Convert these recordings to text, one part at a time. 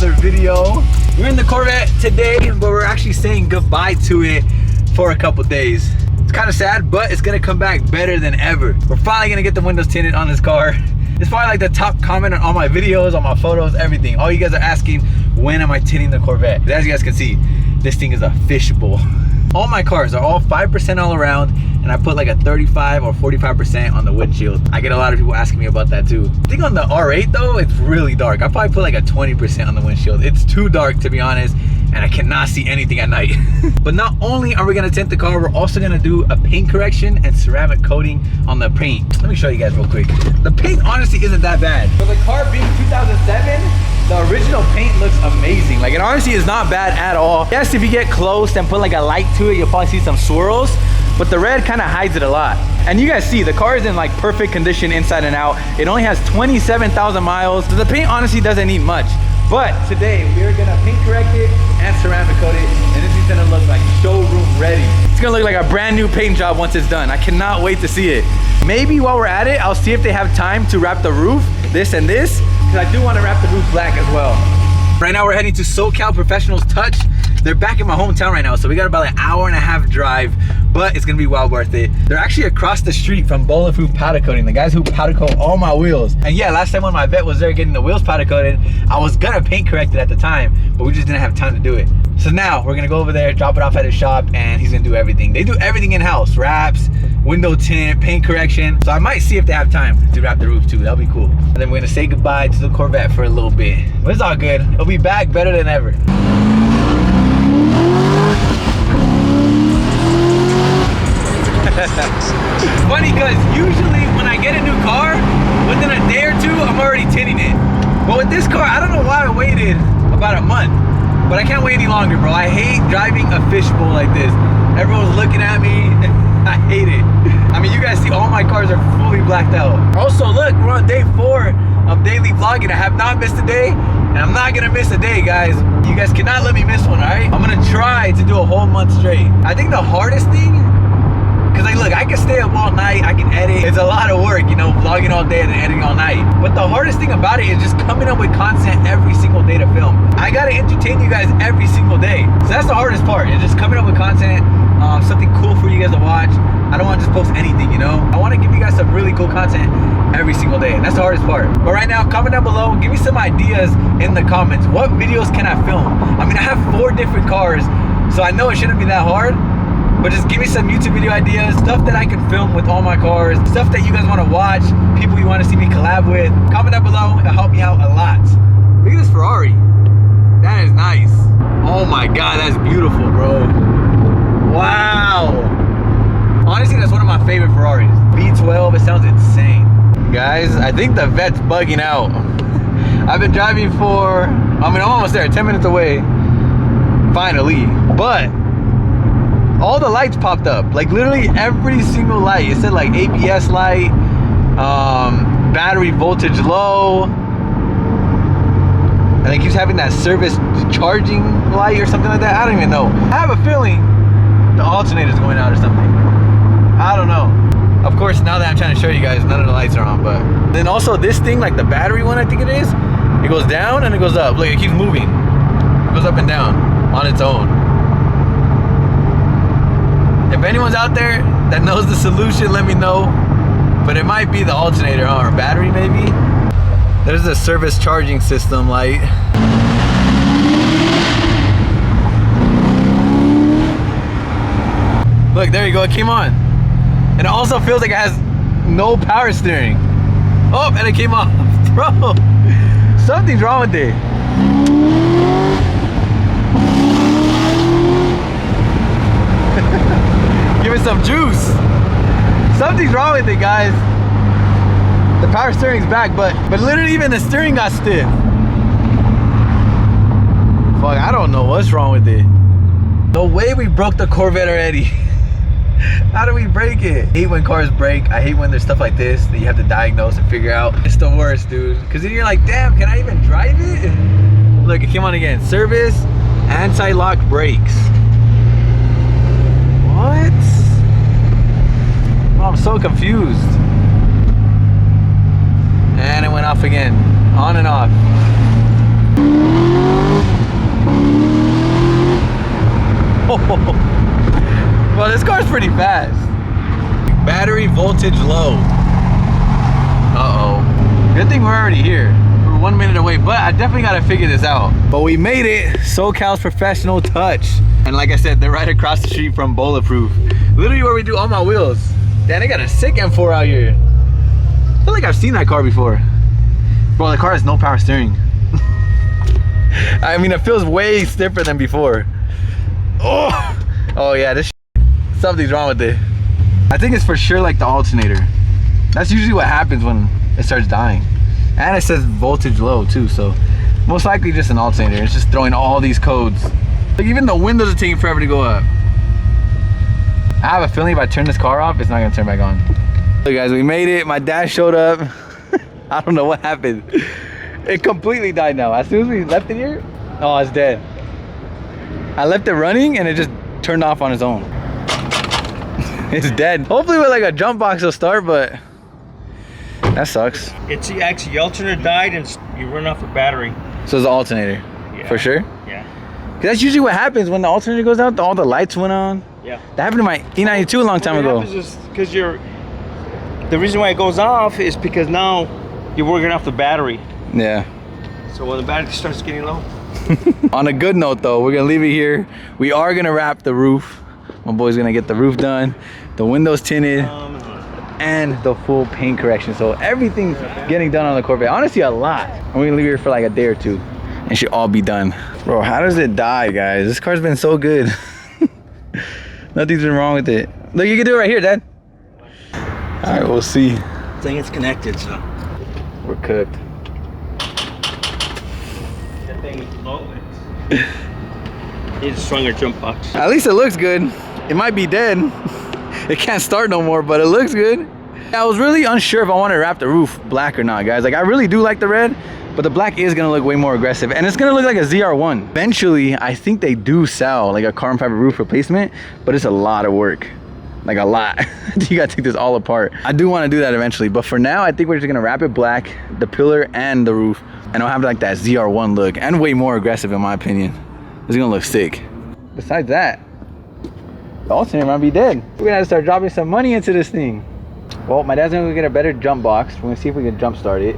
another video. We're in the Corvette today, but we're actually saying goodbye to it for a couple days. It's kind of sad, but it's gonna come back better than ever. We're finally gonna get the windows tinted on this car. It's probably like the top comment on all my videos, on my photos, everything. All you guys are asking, when am I tinting the Corvette? As you guys can see, this thing is a fishbowl. All my cars are all 5% all around, and I put like a 35 or 45% on the windshield. I get a lot of people asking me about that too. I think on the R8 though, it's really dark. I probably put like a 20% on the windshield. It's too dark to be honest, and I cannot see anything at night. But not only are we gonna tint the car, we're also gonna do a paint correction and ceramic coating on the paint. Let me show you guys real quick. The paint honestly isn't that bad. For the car being 2007, the original paint looks amazing. Like, it honestly is not bad at all. Yes, if you get close and put like a light to it, you'll probably see some swirls, but the red kind of hides it a lot. And you guys see, the car is in like perfect condition inside and out. It only has 27,000 miles. So the paint honestly doesn't need much. But today, we're gonna paint correct it and ceramic coat it, and this is gonna look like showroom ready. It's gonna look like a brand new paint job once it's done. I cannot wait to see it. Maybe while we're at it, I'll see if they have time to wrap the roof, this and this, because I do want to wrap the roof black as well. Right now we're heading to SoCal Professionals Touch. They're back in my hometown right now, so we got about an hour-and-a-half drive, but it's gonna be well worth it. They're actually across the street from Bulletproof Powder Coating, the guys who powder coat all my wheels. And yeah, last time when my vet was there getting the wheels powder coated, I was gonna paint correct it at the time, but we just didn't have time to do it. So now we're gonna go over there, drop it off at his shop, and he's gonna do everything. They do everything in-house: wraps, window tint, paint correction. So I might see if they have time to wrap the roof too. That'll be cool. And then we're gonna say goodbye to the Corvette for a little bit. But it's all good. It'll be back better than ever. Funny, because usually when I get a new car, within a day or two, I'm already tinting it. But with this car, I don't know why I waited about a month. But I can't wait any longer, bro. I hate driving a fishbowl like this. Everyone's looking at me. I hate it. I mean, you guys see all my cars are fully blacked out. Also, look, we're on day 4 of daily vlogging. I have not missed a day, and I'm not gonna miss a day, guys. You guys cannot let me miss one, all right? I'm gonna try to do a whole month straight. I think the hardest thing, because like, look, I can stay up all night, I can edit. It's a lot of work, you know, vlogging all day and editing all night. But the hardest thing about it is just coming up with content every single day to film. I gotta entertain you guys every single day. So that's the hardest part, is just coming up with content, something cool for you guys to watch. I don't want to just post anything, you know? I want to give you guys some really cool content every single day. And that's the hardest part. But right now, comment down below, give me some ideas in the comments. What videos can I film? I mean, I have 4 different cars, so I know it shouldn't be that hard. But just give me some YouTube video ideas, stuff that I can film with all my cars, stuff that you guys want to watch, people you want to see me collab with. Comment down below, it'll help me out a lot. Look at this Ferrari. That is nice. Oh my God, that's beautiful, bro. Wow. Honestly, that's one of my favorite Ferraris. V12, it sounds insane. Guys, I think the vet's bugging out. I've been driving for, I mean, I'm almost there, 10 minutes away, finally. But all the lights popped up, like literally every single light. It said like ABS light, battery voltage low, and it keeps having that service charging light or something like that. I don't even know. I have a feeling the alternator's going out or something. I don't know. Of course, now that I'm trying to show you guys, none of the lights are on. But then also this thing, like the battery one, I think it is, it goes down and it goes up. Look, it keeps moving. It goes up and down on its own. If anyone's out there that knows the solution, let me know. But it might be the alternator, or battery maybe. There's the service charging system light. Look, there you go, it came on. And it also feels like it has no power steering. Oh, and it came off. Bro, something's wrong with it. Give it some juice. Something's wrong with it, guys. The power steering's back, but literally even the steering got stiff. Fuck, I don't know what's wrong with it. No way we broke the Corvette already. How do we break it? I hate when cars break. I hate when there's stuff like this that you have to diagnose and figure out. It's the worst, dude. Because then you're like, damn, can I even drive it? Look, it came on again. Service, anti-lock brakes. What? Oh, I'm so confused. And it went off again. On and off. Well, this car's pretty fast. Battery voltage low. Uh-oh. Good thing we're already here. We're 1 minute away, but I definitely gotta figure this out. But we made it. SoCal's Professional Touch. And like I said, they're right across the street from Bulletproof. Literally where we do all my wheels. Damn, they got a sick M4 out here. I feel like I've seen that car before. Bro, the car has no power steering. I mean, it feels way stiffer than before. Oh yeah, this something's wrong with it. I think it's for sure like the alternator. That's usually what happens when it starts dying. And it says voltage low too, so most likely just an alternator. It's just throwing all these codes. Like even the windows are taking forever to go up. I have a feeling if I turn this car off, it's not gonna turn back on. Look guys, we made it. My dad showed up. I don't know what happened. It completely died now. As soon as we left it here, oh, it's dead. I left it running and it just turned off on its own. It's dead. Hopefully with like a jump box it'll start, but that sucks. It's actually the alternator died and you run off a battery. So it's the alternator, yeah. For sure? Yeah. Cause that's usually what happens when the alternator goes out, all the lights went on. Yeah. That happened to my E92 a long time ago. What happens is because the reason why it goes off is because now you're working off the battery. Yeah. So when the battery starts getting low. On a good note though, we're gonna leave it here. We are gonna wrap the roof. My boy's gonna get the roof done, the windows tinted, and the full paint correction. So everything's getting done on the Corvette. Honestly, a lot. And we're gonna leave it here for like a day or two. And it should all be done. Bro, how does it die, guys? This car's been so good. Nothing's been wrong with it. Look, you can do it right here, Dad. All right, we'll see. I think it's connected, so. We're cooked. That thing is low. Needs a stronger jump box. At least it looks good. It might be dead. It can't start no more, but it looks good. I was really unsure if I wanted to wrap the roof black or not, guys. Like, I really do like the red, but the black is gonna look way more aggressive, and it's gonna look like a ZR1. Eventually, I think they do sell like a carbon fiber roof replacement, but it's a lot of work. Like a lot. You gotta take this all apart. I do want to do that eventually, but for now I think we're just gonna wrap it black, the pillar and the roof, and I'll have like that ZR1 look, and way more aggressive in my opinion. It's gonna look sick. Besides that, the alternator might be dead. We're gonna have to start dropping some money into this thing. Well, my dad's gonna get a better jump box. We're gonna see if we can jump start it,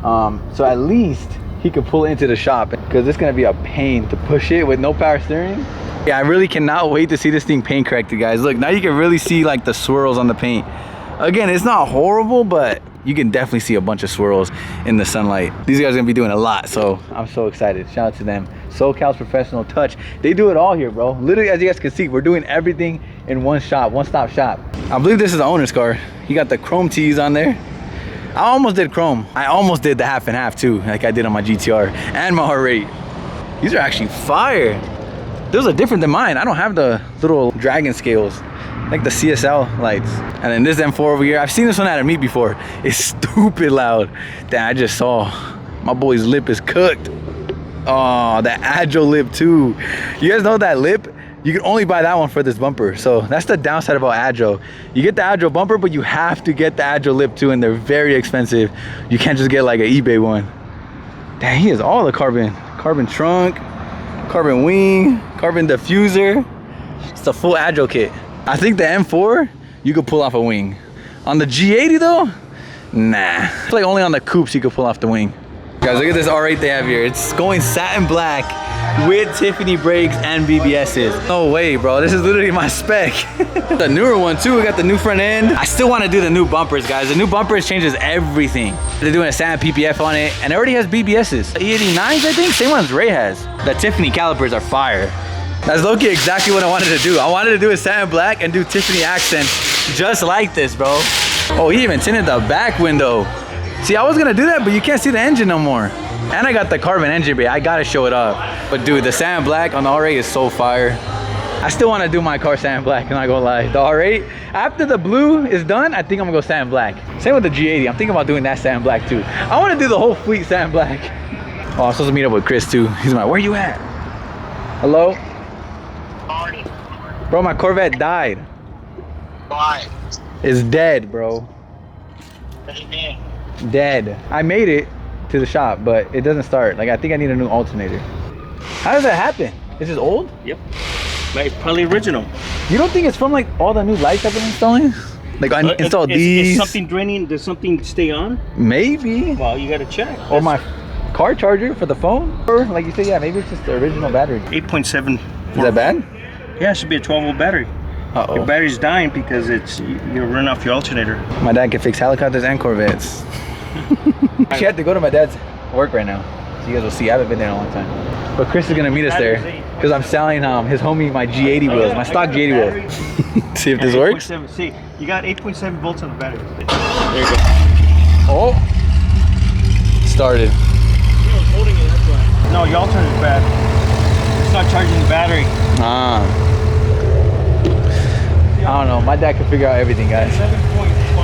so at least he could pull into the shop, because it's gonna be a pain to push it with no power steering. Yeah, I really cannot wait to see this thing paint corrected, guys. Look, now you can really see like the swirls on the paint. Again, it's not horrible, but you can definitely see a bunch of swirls in the sunlight. These guys are gonna be doing a lot, so I'm so excited. Shout out to them. SoCal's Professional Touch. They do it all here, bro. Literally, as you guys can see, we're doing everything in one shop, one-stop shop. I believe this is the owner's car. He got the chrome tees on there. I almost did chrome. I almost did the half and half too, like I did on my GTR and my R8. These are actually fire. Those are different than mine. I don't have the little dragon scales, like the CSL lights. And then this M4 over here, I've seen this one at a meet before. It's stupid loud. That I just saw. My boy's lip is cooked. Oh, that Agile lip too. You guys know that lip? You can only buy that one for this bumper. So that's the downside about Agile. You get the Agile bumper, but you have to get the Agile lip too, and they're very expensive. You can't just get like an eBay one. Dang, he has all the carbon. Carbon trunk, carbon wing, carbon diffuser. It's the full Agile kit. I think the M4, you could pull off a wing. On the G80 though, nah. It's like only on the coupes you could pull off the wing. Guys, look at this R8 they have here. It's going satin black with Tiffany brakes and BBSs. No way, bro. This is literally my spec. The newer one too. We got the new front end. I still want to do the new bumpers, guys. The new bumpers changes everything. They're doing a satin PPF on it, and it already has BBSs. The E89s, I think, same ones Ray has. The Tiffany calipers are fire. That's low-key exactly what I wanted to do. I wanted to do a satin black and do Tiffany accents just like this, bro. Oh, he even tinted the back window. See, I was gonna do that, but you can't see the engine no more. And I got the carbon engine bay. I gotta show it off. But dude, the satin black on the R8 is so fire. I still wanna do my car satin black, I'm not gonna lie. The R8, after the blue is done, I think I'm gonna go satin black. Same with the G80, I'm thinking about doing that satin black too. I wanna do the whole fleet satin black. Oh, I'm supposed to meet up with Chris too. He's like, where you at? Hello? Morning. Bro, my Corvette died. Why? It's dead, bro. What do you mean? Dead. I made it to the shop, but it doesn't start. Like, I think I need a new alternator. How does that happen? Is this old? Yep. Like, it's probably original. You don't think it's from like all the new lights I've been installing? Like I installed these. Is something draining? Does something stay on? Maybe. Well, you gotta check. Or my car charger for the phone. Or like you said, yeah, maybe it's just the original battery. 8.7. Is that bad? Yeah, it should be a 12-volt battery. Uh-oh. Your battery's dying because you're running off your alternator. My dad can fix helicopters and Corvettes. She had to go to my dad's work right now. So you guys will see, I haven't been there in a long time. But Chris is gonna meet us there because I'm selling his homie my G80 wheels, my stock G80 wheels. See if this works. See, you got 8.7 volts on the battery. There you go. Oh, started. Holding it, that's why. No, your alternator's bad. It's not charging the battery. Ah. I don't know. My dad can figure out everything, guys.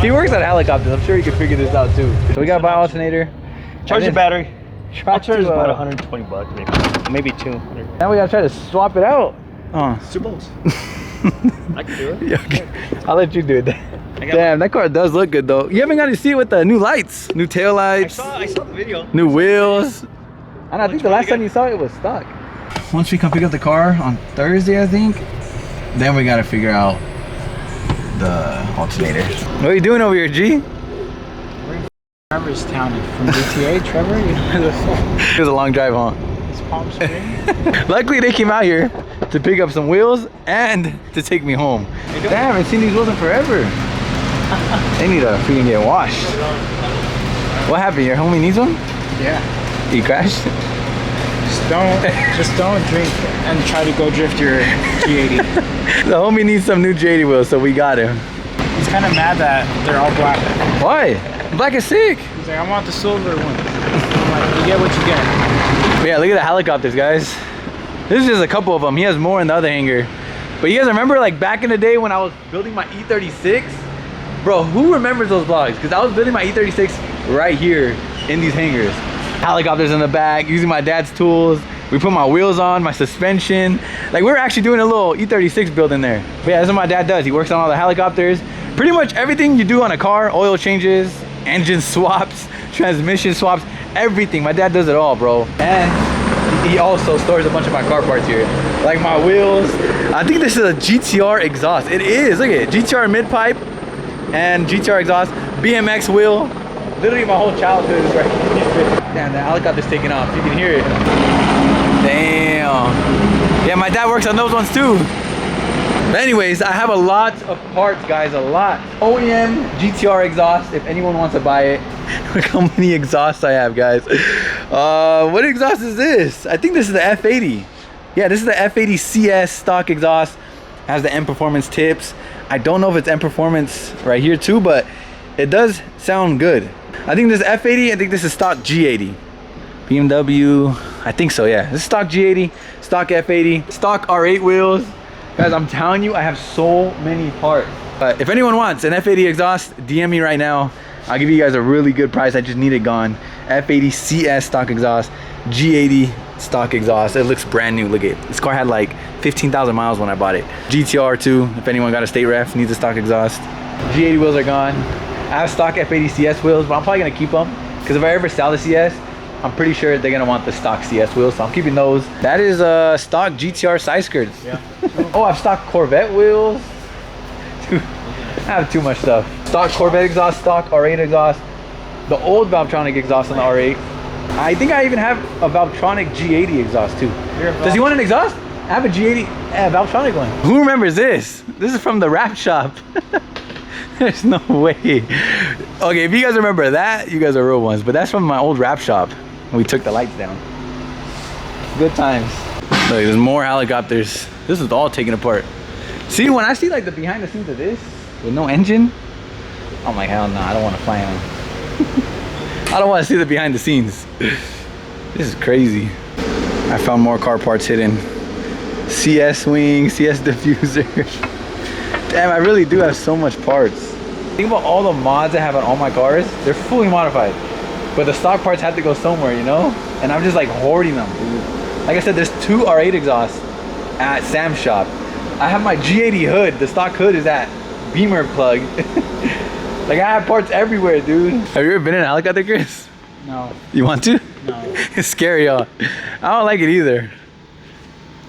He works at helicopters. I'm sure he can figure this out too. So we got to buy alternator. Charge the battery. Alternator's about 120 bucks, maybe 200. Now we got to try to swap it out. Oh. It's 2 bolts. I can do it. Yeah, okay. I'll let you do it. Damn, that car does look good though. You haven't got to see it with the new lights, new tail lights. I saw the video. New wheels. And I think the last time you saw it was stock. Once we come pick up the car on Thursday, I think, then we got to figure out the alternator. What are you doing over here, G? We're in Trevor's town from GTA. Trevor, you know the song? It was a long drive, huh? It's Palm Springs. Luckily, they came out here to pick up some wheels and to take me home. Damn, I haven't seen these wheels in forever. They need to freaking get washed. What happened? Your homie needs one? Yeah. He crashed? Just don't drink and try to go drift your G80. The homie needs some new G80 wheels, so we got him. He's kind of mad that they're all black. Why? Black is sick. He's like, I want the silver one. I'm like, you get what you get. But yeah, look at the helicopters, guys. This is just a couple of them. He has more in the other hangar. But you guys remember like back in the day when I was building my E36? Bro, who remembers those vlogs? Because I was building my E36 right here in these hangars. Helicopters in the back, using my dad's tools. We put my wheels on, my suspension. Like we were actually doing a little E36 build in there. But yeah, that's what my dad does. He works on all the helicopters. Pretty much everything you do on a car, oil changes, engine swaps, transmission swaps, everything. My dad does it all, bro. And he also stores a bunch of my car parts here. Like my wheels. I think this is a GTR exhaust. It is, look at it. GTR mid pipe and GTR exhaust. BMX wheel. Literally my whole childhood is right here. Damn, the helicopter's taking off. You can hear it. Damn. Yeah, my dad works on those ones too. But anyways, I have a lot of parts, guys, a lot. OEM GTR exhaust, if anyone wants to buy it. Look how many exhausts I have, guys. What exhaust is this? I think this is the F80. Yeah, this is the F80 CS stock exhaust. It has the M Performance tips. I don't know if it's M Performance right here too, but it does sound good. I think this is F80, I think this is stock G80. BMW, I think so, yeah. This is stock G80, stock F80, stock R8 wheels. Guys, I'm telling you, I have so many parts. But if anyone wants an F80 exhaust, DM me right now. I'll give you guys a really good price. I just need it gone. F80 CS stock exhaust, G80 stock exhaust. It looks brand new. Look at it. This car had like 15,000 miles when I bought it. GTR too, if anyone got a state ref, needs a stock exhaust. G80 wheels are gone. I have stock F80 CS wheels, but I'm probably gonna keep them because if I ever sell the CS, I'm pretty sure they're gonna want the stock CS wheels, so I'm keeping those. That is stock GTR side skirts. Yeah. Oh, I have stock Corvette wheels. Dude, I have too much stuff. Stock Corvette exhaust, stock R8 exhaust, the old Valvetronic exhaust on the R8. I think I even have a Valvetronic G80 exhaust too. Does he want an exhaust? I have a G80 Valvetronic one. Who remembers this? This is from the wrap shop. There's no way. Okay, if you guys remember that, you guys are real ones. But that's from my old wrap shop when we took the lights down. Good times. Look, there's more helicopters. This is all taken apart. See, when I see like the behind the scenes of this with no engine, I'm like, hell no, I don't want to fly on. I don't want to see the behind the scenes. This is crazy. I found more car parts hidden. CS wing, CS diffuser. Damn, I really do have so much parts. Think about all the mods I have on all my cars. They're fully modified. But the stock parts had to go somewhere, you know? And I'm just like hoarding them, dude. Like I said, there's 2 R8 exhausts at Sam's shop. I have my G80 hood. The stock hood is that Beamer plug. Like I have parts everywhere, dude. Have you ever been in a helicopter, Chris? No. You want to? No. It's scary, y'all. I don't like it either.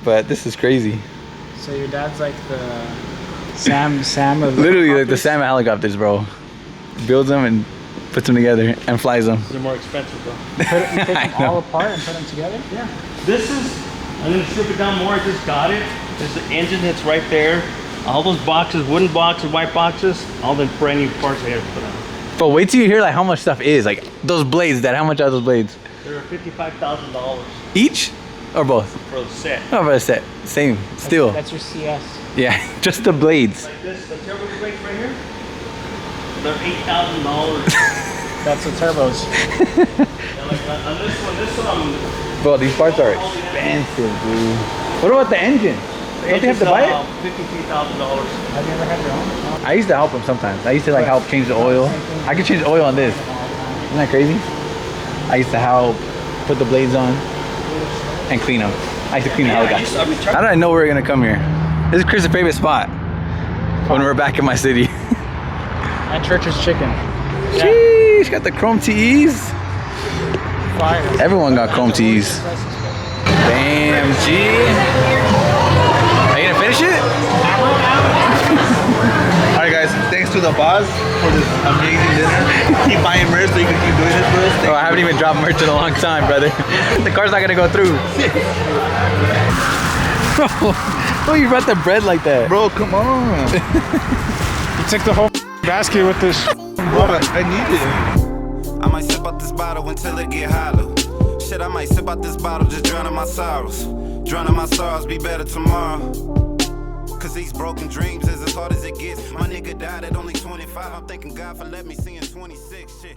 But this is crazy. So your dad's like the Sam of Literally like the helicopters? Sam helicopters, bro. Builds them and puts them together and flies them. They're more expensive, bro. You take them all apart and put them together? Yeah. This is, I'm gonna strip it down more. I just got it. There's the engine that's right there. All those boxes, wooden boxes, white boxes, all the brand new parts I had to put on. But wait till you hear like how much stuff is. Like those blades, Dad, how much are those blades? They're $55,000 Each? Or both? for the set. Oh, for a set. Same. Still. That's your CS. Yeah, just the blades. Like this, the turbo brakes right here, they're $8,000. That's the turbos. And like on this one, Bro, these parts are expensive, dude. What about the engine? Don't they have to buy it? $53,000. Have you ever had your own? No. I used to help them sometimes. I used to like help change the oil. I could change the oil on this. Isn't that crazy? I used to help put the blades on and clean them. I used to clean the helicopter. How did I know we were gonna come here? This is Chris's favorite spot when we're back in my city. And Church's Chicken. Sheesh, got the chrome TEs. Fire. Everyone got chrome TEs. Damn, G. Are you gonna finish it? Alright guys, thanks to the boss for this amazing dinner. Keep buying merch so you can keep doing this for us. Bro, I haven't even dropped merch in a long time, brother. The car's not gonna go through. Bro, you brought the bread like that. Bro, come on. You took the whole basket with this. Bro, I need it. I might sip out this bottle until it get hollow. Shit, I might sip out this bottle, just drowning my sorrows. Drowning my sorrows, be better tomorrow. Cause these broken dreams is as hard as it gets. My nigga died at only 25. I'm thanking God for letting me see in 26. Shit.